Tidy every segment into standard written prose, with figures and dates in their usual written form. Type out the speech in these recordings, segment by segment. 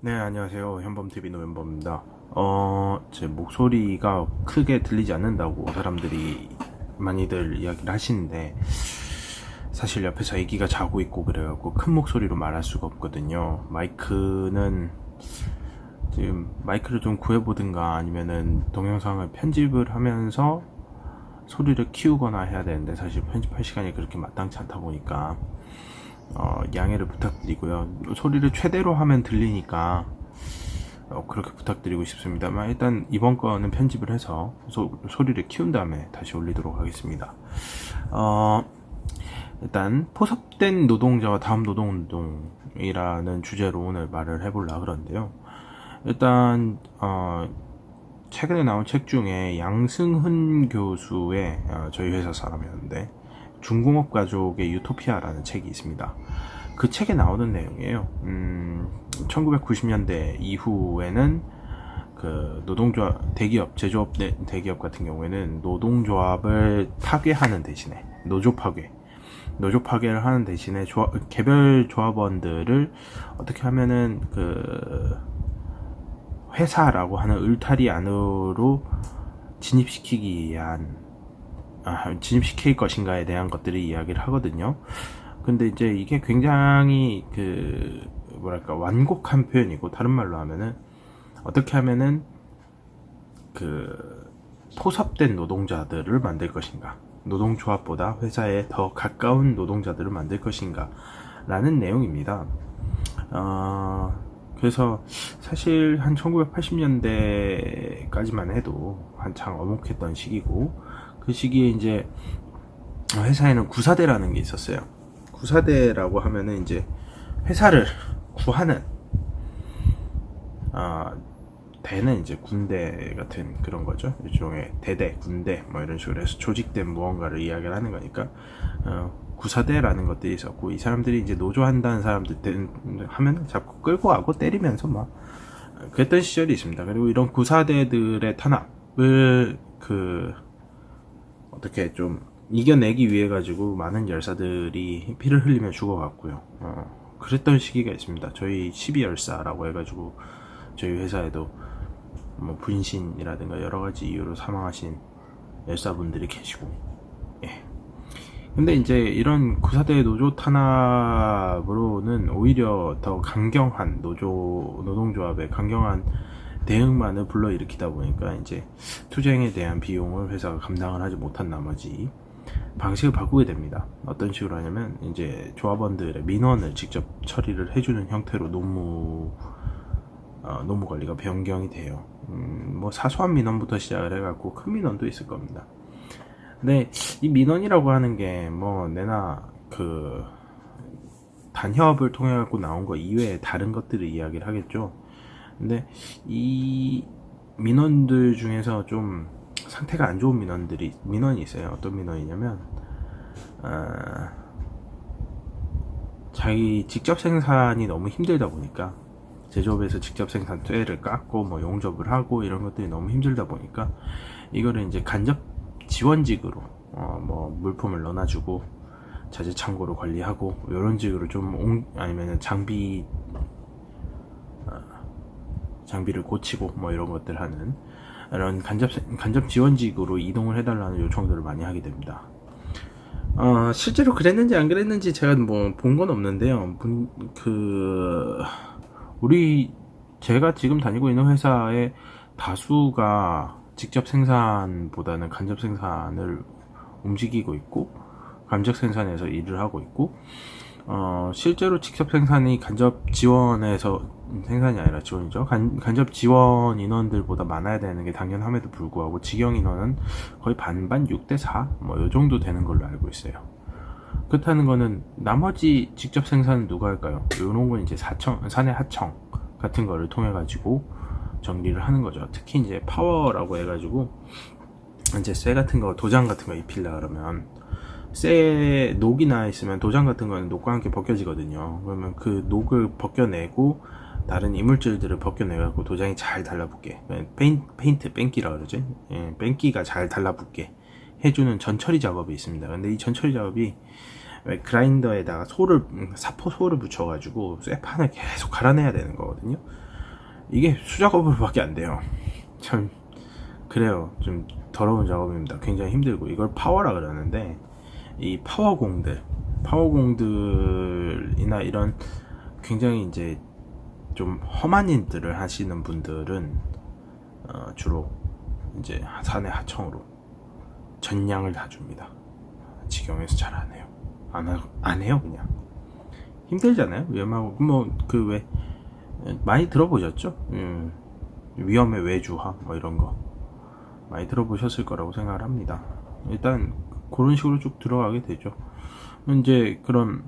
네, 안녕하세요. 현범TV 노현범입니다. 제 목소리가 크게 들리지 않는다고 사람들이 많이들 이야기를 하시는데, 사실 옆에서 아기가 자고 있고 그래갖고 큰 목소리로 말할 수가 없거든요. 마이크는 지금 마이크를 좀 구해보든가 아니면은 동영상을 편집을 하면서 소리를 키우거나 해야 되는데, 사실 편집할 시간이 그렇게 마땅치 않다 보니까 양해를 부탁드리고요. 소리를 최대로 하면 들리니까 그렇게 부탁드리고 싶습니다만, 일단 이번 거는 편집을 해서 소리를 키운 다음에 다시 올리도록 하겠습니다. 일단 포섭된 노동자와 다음 노동운동이라는 주제로 오늘 말을 해보려 그러는데요. 일단 최근에 나온 책 중에 양승훈 교수의 저희 회사 사람이었는데 중공업 가족의 유토피아라는 책이 있습니다. 그 책에 나오는 내용이에요. 1990년대 이후에는 그 노동조합, 대기업, 제조업 대기업 같은 경우에는 노동조합을 파괴하는 대신에 노조 파괴를 하는 대신에 개별 조합원들을 어떻게 하면은 그 회사라고 하는 울타리 안으로 진입시킬 것인가에 대한 것들이 이야기를 하거든요. 근데 이제 이게 굉장히 완곡한 표현이고, 다른 말로 하면은 어떻게 하면은 포섭된 노동자들을 만들 것인가, 노동조합보다 회사에 더 가까운 노동자들을 만들 것인가 라는 내용입니다. 그래서 사실 한 1980년대까지만 해도 한창 어목했던 시기고, 그 시기에 이제 회사에는 구사대라는 게 있었어요. 구사대라고 하면은 이제 회사를 구하는, 대는 이제 군대 같은 그런 거죠. 일종의 대대, 군대 뭐 이런 식으로 해서 조직된 무언가를 이야기를 하는 거니까 구사대라는 것들이 있었고, 이 사람들이 이제 노조한다는 사람들 하면 자꾸 끌고 가고 때리면서 막 그랬던 시절이 있습니다. 그리고 이런 구사대들의 탄압을 어떻게 좀 이겨내기 위해 가지고 많은 열사들이 피를 흘리며 죽어갔고요. 그랬던 시기가 있습니다. 저희 12열사라고 해가지고 저희 회사에도 뭐 분신이라든가 여러 가지 이유로 사망하신 열사분들이 계시고, 예. 근데 이제 이런 구사대 노조 탄압으로는 오히려 더 강경한 노동조합의 강경한 대응만을 불러일으키다 보니까 이제 투쟁에 대한 비용을 회사가 감당을 하지 못한 나머지 방식을 바꾸게 됩니다. 어떤 식으로 하냐면, 이제 조합원들의 민원을 직접 처리를 해주는 형태로 노무 관리가 변경이 돼요. 뭐 사소한 민원부터 시작을 해갖고 큰 민원도 있을 겁니다. 근데 이 민원이라고 하는 게 뭐 내나 단협을 통해 갖고 나온 거 이외에 다른 것들을 이야기를 하겠죠. 근데 이 민원들 중에서 좀 상태가 안 좋은 민원이 있어요. 어떤 민원이냐면, 자기 직접 생산이 너무 힘들다 보니까, 제조업에서 직접 생산 쇠를 깎고 뭐 용접을 하고 이런 것들이 너무 힘들다 보니까, 이거를 이제 간접 지원직으로 뭐 물품을 넣어놔주고 자재 창고로 관리하고 이런 식으로 아니면 장비를 고치고 뭐 이런 것들 하는 이런 간접 지원직으로 이동을 해달라는 요청들을 많이 하게 됩니다. 실제로 그랬는지 안 그랬는지 제가 뭐 본 건 없는데요. 제가 지금 다니고 있는 회사의 다수가 직접 생산보다는 간접 생산을 움직이고 있고, 간접 생산에서 일을 하고 있고, 실제로 직접 생산이 간접 지원에서 생산이 아니라 지원이죠. 간접 지원 인원들보다 많아야 되는 게 당연함에도 불구하고 직영 인원은 거의 반반 6대4 뭐 요 정도 되는 걸로 알고 있어요. 그렇다는 거는 나머지 직접 생산은 누가 할까요? 요런 건 이제 사내 하청 같은 거를 통해 가지고 정리를 하는 거죠. 특히 이제 파워라고 해가지고 이제 쇠 같은 거, 도장 같은 거 입히려 그러면 쇠 녹이 나 있으면 도장 같은 거는 녹과 함께 벗겨지거든요. 그러면 그 녹을 벗겨내고 다른 이물질들을 벗겨내갖고 도장이 잘 달라붙게, 뺑기라 그러죠. 예, 뺑기가 잘 달라붙게 해주는 전처리 작업이 있습니다. 근데 이 전처리 작업이 그라인더에다가 사포 소를 붙여가지고 쇠판을 계속 갈아내야 되는 거거든요. 이게 수작업으로밖에 안 돼요. 참 그래요. 좀 더러운 작업입니다. 굉장히 힘들고 이걸 파워라 그러는데 이 파워공들이나 이런 굉장히 이제 좀 험한 일들을 하시는 분들은 주로 이제 산의 하청으로 전량을 다 줍니다. 직영에서 잘 안 해요. 안 해요 그냥. 힘들잖아요. 위험하고 뭐 그 왜 많이 들어보셨죠? 위험의 외주화 뭐 이런 거 많이 들어보셨을 거라고 생각을 합니다. 일단 그런 식으로 쭉 들어가게 되죠. 이제 그런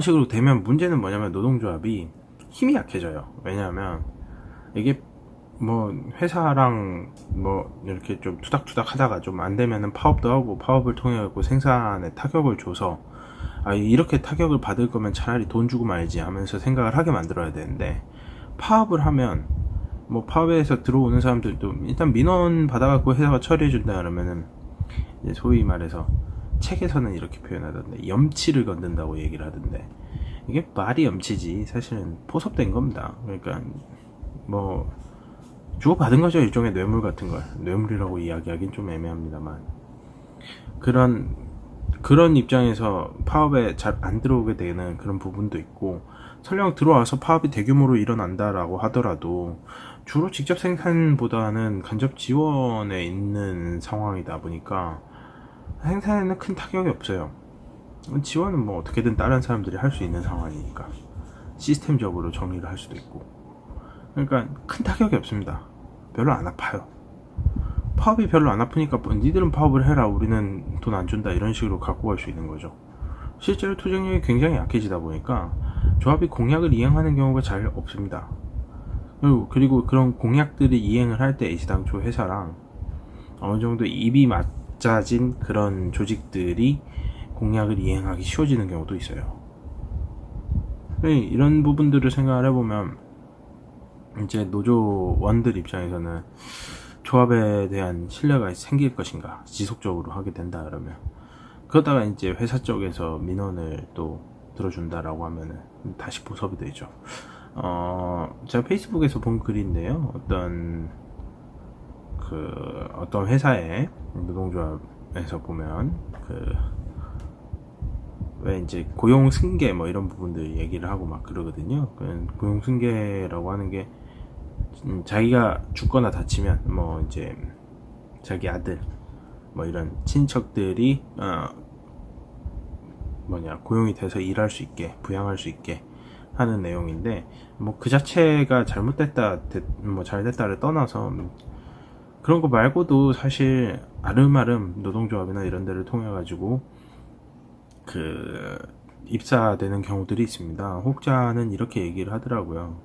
식으로 되면 문제는 뭐냐면 노동조합이 힘이 약해져요. 왜냐하면 이게 뭐 회사랑 뭐 이렇게 좀 투닥투닥 하다가 좀 안 되면은 파업도 하고 파업을 통해 갖고 생산에 타격을 줘서 이렇게 타격을 받을 거면 차라리 돈 주고 말지 하면서 생각을 하게 만들어야 되는데 파업을 하면 뭐 파업에서 들어오는 사람들도 일단 민원 받아갖고 회사가 처리해 준다 그러면은 이제 소위 말해서 책에서는 이렇게 표현하던데 염치를 건든다고 얘기를 하던데 이게 말이 염치지 사실은 포섭된 겁니다. 그러니까 뭐 주고받은 거죠. 일종의 뇌물 같은 걸. 뇌물이라고 이야기하긴 좀 애매합니다만 그런 입장에서 파업에 잘 안 들어오게 되는 그런 부분도 있고 설령 들어와서 파업이 대규모로 일어난다라고 하더라도 주로 직접 생산보다는 간접 지원에 있는 상황이다 보니까 생산에는 큰 타격이 없어요. 지원은 뭐 어떻게든 다른 사람들이 할 수 있는 상황이니까 시스템적으로 정리를 할 수도 있고 그러니까 큰 타격이 없습니다. 별로 안 아파요. 파업이 별로 안 아프니까 뭐 니들은 파업을 해라 우리는 돈 안 준다 이런 식으로 갖고 갈 수 있는 거죠. 실제로 투쟁력이 굉장히 약해지다 보니까 조합이 공약을 이행하는 경우가 잘 없습니다. 그리고 그런 공약들이 이행을 할 때 애시당초 회사랑 어느 정도 입이 맞춰진 그런 조직들이 공약을 이행하기 쉬워지는 경우도 있어요. 이런 부분들을 생각을 해보면 이제 노조원들 입장에서는 조합에 대한 신뢰가 생길 것인가 지속적으로 하게 된다 그러면 그러다가 이제 회사 쪽에서 민원을 또 들어준다라고 하면은 다시 보섭이 되죠. 제가 페이스북에서 본 글인데요. 어떤 회사의 노동조합에서 보면 왜 이제 고용 승계 뭐 이런 부분들 얘기를 하고 막 그러거든요. 고용 승계라고 하는 게 자기가 죽거나 다치면 뭐 이제 자기 아들 뭐 이런 친척들이 고용이 돼서 일할 수 있게 부양할 수 있게 하는 내용인데 뭐 그 자체가 잘못됐다 뭐 잘됐다를 떠나서 그런 거 말고도 사실 아름아름 노동조합이나 이런 데를 통해 가지고 입사되는 경우들이 있습니다. 혹자는 이렇게 얘기를 하더라고요.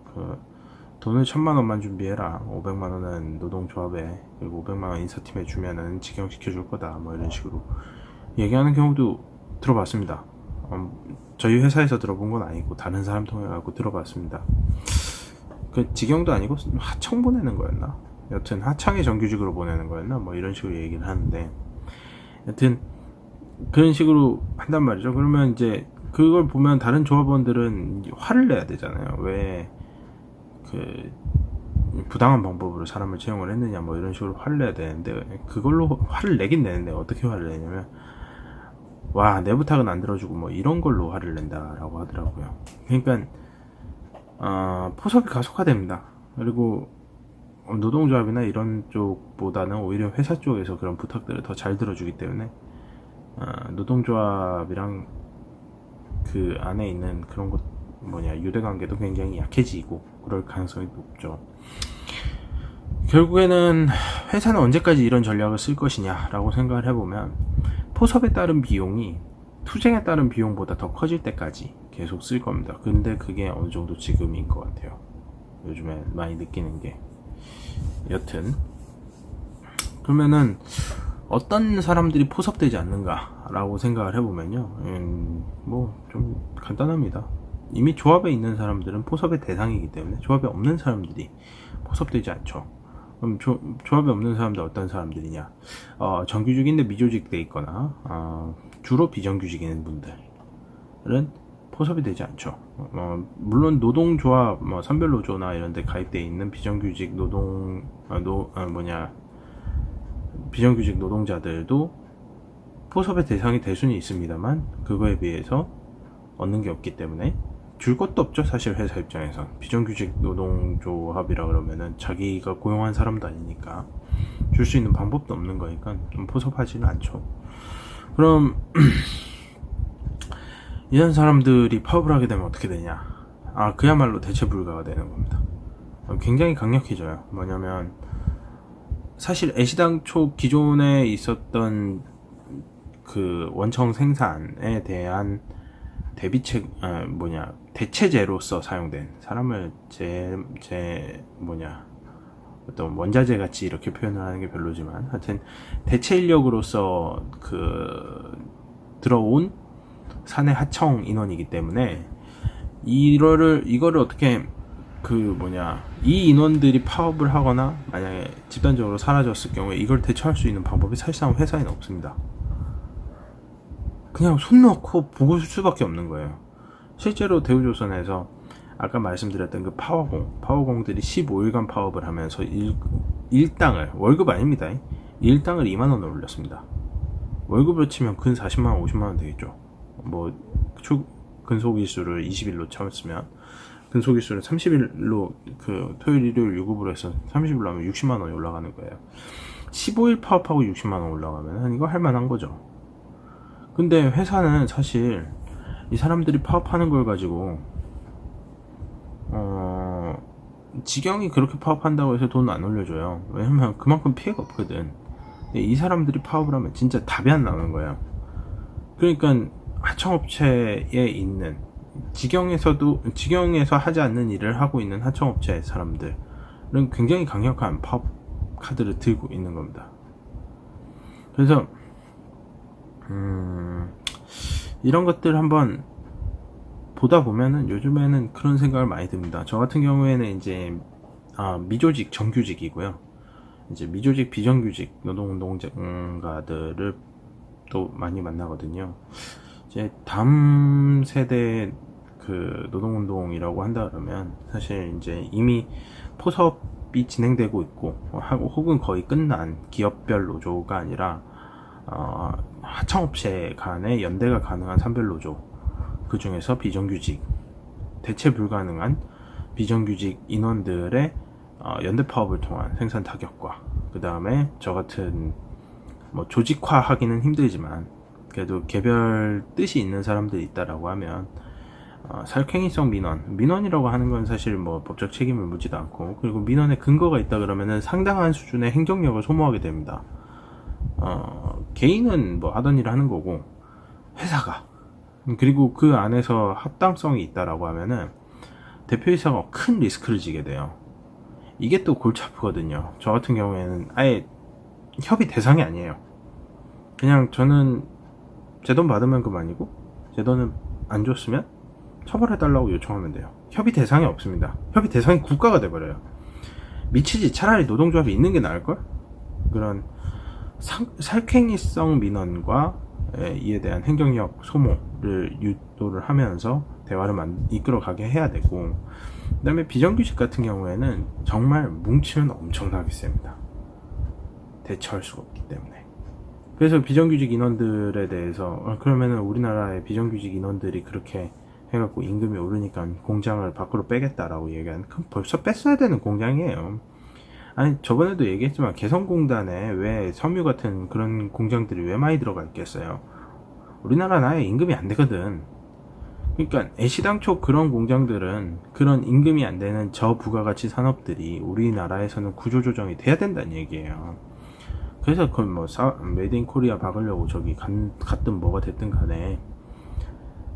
돈을 1000만원만 준비해라. 500만원은 노동조합에 그리고 500만원 인사팀에 주면은 직영시켜줄 거다. 뭐 이런 식으로 얘기하는 경우도 들어봤습니다. 저희 회사에서 들어본 건 아니고 다른 사람 통해 갖고 들어봤습니다. 직영도 아니고 하청 보내는 거였나? 여튼 하청에 정규직으로 보내는 거였나? 뭐 이런 식으로 얘기를 하는데 여튼 그런 식으로 한단 말이죠. 그러면 이제 그걸 보면 다른 조합원들은 화를 내야 되잖아요. 왜 부당한 방법으로 사람을 채용을 했느냐 뭐 이런 식으로 화를 내야 되는데 그걸로 화를 내긴 내는데 어떻게 화를 내냐면 와 내 부탁은 안 들어주고 뭐 이런 걸로 화를 낸다라고 하더라고요. 그러니까 포섭이 가속화됩니다. 그리고 노동조합이나 이런 쪽보다는 오히려 회사 쪽에서 그런 부탁들을 더 잘 들어주기 때문에 노동조합이랑 그 안에 있는 그런 것 유대관계도 굉장히 약해지고 그럴 가능성이 높죠. 결국에는 회사는 언제까지 이런 전략을 쓸 것이냐 라고 생각을 해보면 포섭에 따른 비용이 투쟁에 따른 비용보다 더 커질 때까지 계속 쓸 겁니다. 근데 그게 어느 정도 지금인 것 같아요. 요즘에 많이 느끼는 게. 여튼 그러면은 어떤 사람들이 포섭되지 않는가 라고 생각을 해보면요, 뭐 좀 간단합니다. 이미 조합에 있는 사람들은 포섭의 대상이기 때문에 조합에 없는 사람들이 포섭되지 않죠. 그럼 조합에 없는 사람들 어떤 사람들이냐? 정규직인데 미조직돼 있거나 주로 비정규직인 분들은 포섭이 되지 않죠. 물론 노동조합, 선별노조나 이런 데 가입되어 있는 비정규직 비정규직 노동자들도 포섭의 대상이 될 수는 있습니다만, 그거에 비해서 얻는 게 없기 때문에 줄 것도 없죠. 사실 회사 입장에선 비정규직 노동조합이라 그러면은 자기가 고용한 사람도 아니니까 줄 수 있는 방법도 없는 거니까 포섭하지는 않죠. 그럼 이런 사람들이 파업을 하게 되면 어떻게 되냐? 그야말로 대체 불가가 되는 겁니다. 굉장히 강력해져요. 뭐냐면 사실 애시당초 기존에 있었던 그 원청 생산에 대한 대체제로서 사용된, 사람을 어떤 원자재 같이 이렇게 표현을 하는 게 별로지만, 하여튼 대체 인력으로서 들어온 사내 하청 인원이기 때문에 이거를 어떻게 이 인원들이 파업을 하거나 만약에 집단적으로 사라졌을 경우에 이걸 대처할 수 있는 방법이 사실상 회사에는 없습니다. 그냥 손 놓고 보고 있을 수밖에 없는 거예요. 실제로 대우조선에서 아까 말씀드렸던 그 파워공들이 15일간 파업을 하면서 일당을, 월급 아닙니다, 일당을 2만원을 올렸습니다. 월급으로 치면 근 40만원 50만원 되겠죠. 근속일수를 20일로 참았으면 근속일수를 30일로 토요일 일요일 유급으로 해서 30일로 하면 60만원이 올라가는 거예요. 15일 파업하고 60만원 올라가면 이거 할만한 거죠. 근데 회사는 사실 이 사람들이 파업하는 걸 가지고 직영이 그렇게 파업한다고 해서 돈 안 올려줘요. 왜냐면 그만큼 피해가 없거든. 근데 이 사람들이 파업을 하면 진짜 답이 안 나오는 거예요. 그러니까 하청업체에 있는 직영에서 하지 않는 일을 하고 있는 하청업체 사람들은 굉장히 강력한 파업 카드를 들고 있는 겁니다. 그래서 이런 것들 한번 보다 보면은 요즘에는 그런 생각을 많이 듭니다. 저 같은 경우에는 이제 미조직 정규직이고요. 이제 미조직 비정규직 노동운동가들을 또 많이 만나거든요. 이제 다음 세대 노동운동이라고 한다 그러면 사실 이제 이미 포섭이 진행되고 있고 혹은 거의 끝난 기업별 노조가 아니라 하청업체 간의 연대가 가능한 산별노조, 그 중에서 비정규직, 대체 불가능한 비정규직 인원들의 연대 파업을 통한 생산 타격과, 그 다음에 저 같은 조직화 하기는 힘들지만 그래도 개별 뜻이 있는 사람들이 있다라고 하면 살쾡이성 민원이라고 하는 건 사실 법적 책임을 묻지도 않고, 그리고 민원에 근거가 있다 그러면은 상당한 수준의 행정력을 소모하게 됩니다. 개인은 하던 일을 하는 거고, 회사가, 그리고 그 안에서 합당성이 있다라고 하면은 대표이사가 큰 리스크를 지게 돼요. 이게 또 골치 아프거든요. 저 같은 경우에는 아예 협의 대상이 아니에요. 그냥 저는 제 돈 받으면 그만이고, 제 돈은 안 줬으면 처벌해달라고 요청하면 돼요. 협의 대상이 없습니다. 협의 대상이 국가가 돼버려요. 미치지. 차라리 노동조합이 있는 게 나을걸? 그런 살쾡이성 민원과 이에 대한 행정력 소모를 유도를 하면서 대화를 이끌어가게 해야 되고, 그 다음에 비정규직 같은 경우에는 정말 뭉치면 엄청나게 셉니다. 대처할 수가 없기 때문에. 그래서 비정규직 인원들에 대해서 그러면은 우리나라의 비정규직 인원들이 그렇게 해갖고 임금이 오르니까 공장을 밖으로 빼겠다라고 얘기하는, 그럼 벌써 뺐어야 되는 공장이에요. 아니, 저번에도 얘기했지만 개성공단에 왜 섬유 같은 그런 공장들이 왜 많이 들어가 있겠어요. 우리나라는 아예 임금이 안 되거든. 그러니까 애시당초 그런 공장들은, 그런 임금이 안 되는 저부가가치 산업들이 우리나라에서는 구조조정이 돼야 된다는 얘기예요. 그래서 그걸 메이드 인 코리아 박으려고 저기 갔든 뭐가 됐든 간에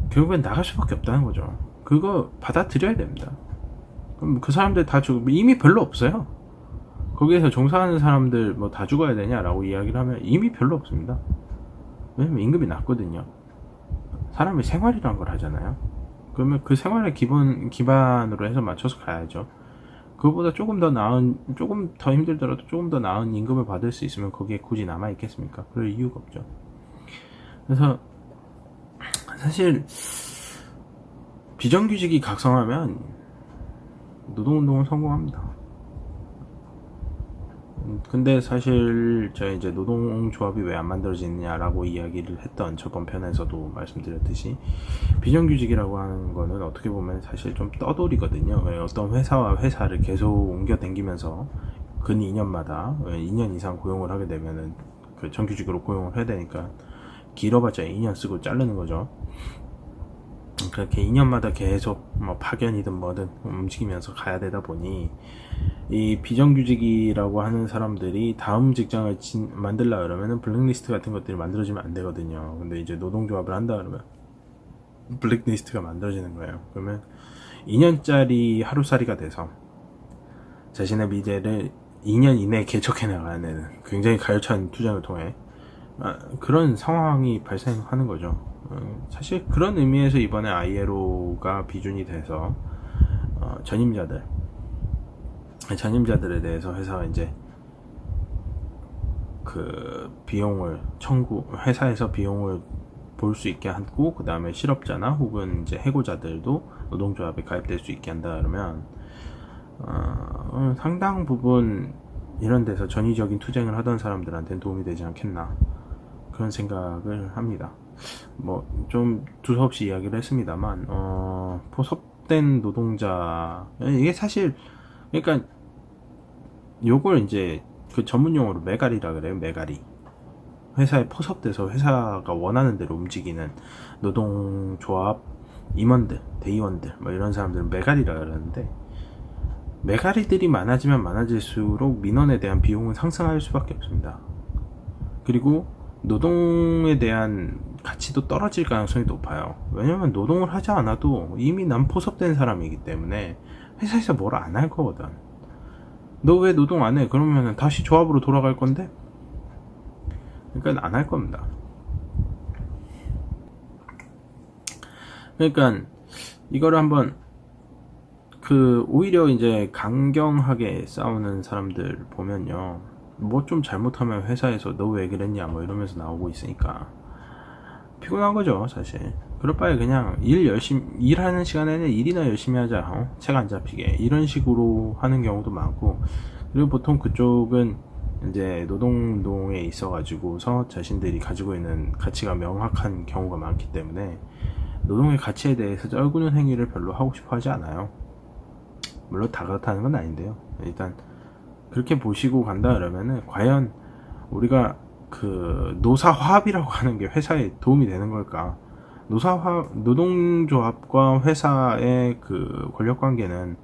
결국엔 나갈 수밖에 없다는 거죠. 그거 받아들여야 됩니다. 그럼 그 사람들 다 이미 별로 없어요. 거기에서 종사하는 사람들 다 죽어야 되냐라고 이야기를 하면 이미 별로 없습니다. 왜냐면 임금이 낮거든요. 사람이 생활이란 걸 하잖아요. 그러면 그 생활의 기반으로 해서 맞춰서 가야죠. 그거보다 조금 더 힘들더라도 조금 더 나은 임금을 받을 수 있으면 거기에 굳이 남아 있겠습니까? 그럴 이유가 없죠. 그래서 사실 비정규직이 각성하면 노동운동은 성공합니다. 근데 사실 제가 이제 노동조합이 왜 안 만들어지느냐라고 이야기를 했던 저번 편에서도 말씀드렸듯이 비정규직이라고 하는 거는 어떻게 보면 사실 좀 떠돌이거든요. 어떤 회사와 회사를 계속 옮겨 다니면서 근 2년마다 2년 이상 고용을 하게 되면은 그 정규직으로 고용을 해야 되니까 길어봤자 2년 쓰고 자르는 거죠. 그렇게 2년마다 계속 뭐 파견이든 뭐든 움직이면서 가야 되다 보니 이 비정규직이라고 하는 사람들이 다음 직장을 만들려 그러면은 블랙리스트 같은 것들이 만들어지면 안 되거든요. 근데 이제 노동조합을 한다 그러면 블랙리스트가 만들어지는 거예요. 그러면 2년짜리 하루살이가 돼서 자신의 미래를 2년 이내에 개척해 나가는 굉장히 가열찬 투쟁을 통해 그런 상황이 발생하는 거죠. 사실 그런 의미에서 이번에 ILO가 비준이 돼서 전임자들에 대해서 회사가 이제 그 비용을 회사에서 비용을 볼 수 있게 하고, 그 다음에 실업자나 혹은 이제 해고자들도 노동조합에 가입될 수 있게 한다 그러면 상당 부분 이런 데서 전위적인 투쟁을 하던 사람들한테는 도움이 되지 않겠나, 그런 생각을 합니다. 뭐 좀 두서없이 이야기를 했습니다만 포섭된 노동자, 이게 사실 그러니까 요걸 이제 그 전문 용어로 메가리라 그래요. 메가리. 회사에 포섭돼서 회사가 원하는 대로 움직이는 노동조합 임원들, 대의원들 뭐 이런 사람들은 메가리라 그러는데, 메가리들이 많아지면 많아질수록 민원에 대한 비용은 상승할 수밖에 없습니다. 그리고 노동에 대한 가치도 떨어질 가능성이 높아요. 왜냐면 노동을 하지 않아도 이미 난 포섭된 사람이기 때문에 회사에서 뭘 안 할 거거든. 너 왜 노동 안 해? 그러면 다시 조합으로 돌아갈 건데? 그러니까 안 할 겁니다. 그러니까 이거를 한번 오히려 이제 강경하게 싸우는 사람들 보면요, 뭐 좀 잘못하면 회사에서 너 왜 그랬냐 뭐 이러면서 나오고 있으니까 피곤한 거죠 사실. 그럴 바에 그냥 일하는 시간에는 일이나 열심히 하자, 책 안 잡히게, 이런 식으로 하는 경우도 많고, 그리고 보통 그쪽은 이제 노동운동에 있어 가지고서 자신들이 가지고 있는 가치가 명확한 경우가 많기 때문에 노동의 가치에 대해서 떨구는 행위를 별로 하고 싶어 하지 않아요. 물론 다 그렇다는 건 아닌데요. 일단 그렇게 보시고 간다 그러면은 과연 우리가 그 노사화합이라고 하는 게 회사에 도움이 되는 걸까? 노동조합과 회사의 그 권력관계는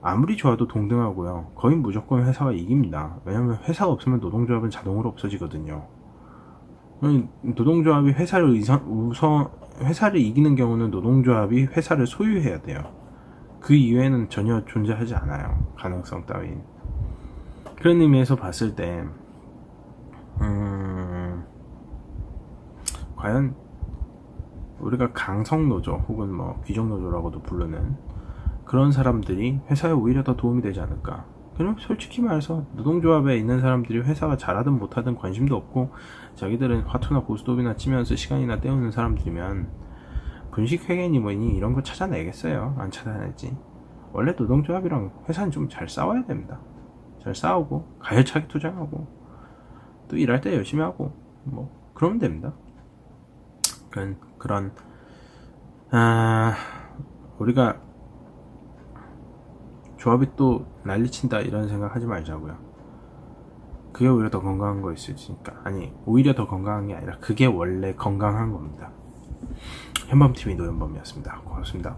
아무리 좋아도 동등하고요, 거의 무조건 회사가 이깁니다. 왜냐면 회사가 없으면 노동조합은 자동으로 없어지거든요. 노동조합이 회사를 이기는 경우는 노동조합이 회사를 소유해야 돼요. 그 이외에는 전혀 존재하지 않아요, 가능성 따윈. 그런 의미에서 봤을 때 과연 우리가 강성노조 혹은 뭐 귀족노조라고도 부르는 그런 사람들이 회사에 오히려 더 도움이 되지 않을까. 그럼 솔직히 말해서 노동조합에 있는 사람들이 회사가 잘하든 못하든 관심도 없고 자기들은 화투나 고스톱이나 치면서 시간이나 때우는 사람들이면 분식회계니 뭐니 이런 거 찾아내겠어요? 안 찾아내지. 원래 노동조합이랑 회사는 좀 잘 싸워야 됩니다. 잘 싸우고 가열차게 투쟁하고 또 일할 때 열심히 하고 뭐 그러면 됩니다. 그런 우리가 조합이 또 난리친다 이런 생각 하지 말자고요. 그게 오히려 더 건강한 거 있으니까. 아니, 오히려 더 건강한 게 아니라 그게 원래 건강한 겁니다. 현범TV 노현범이었습니다. 고맙습니다.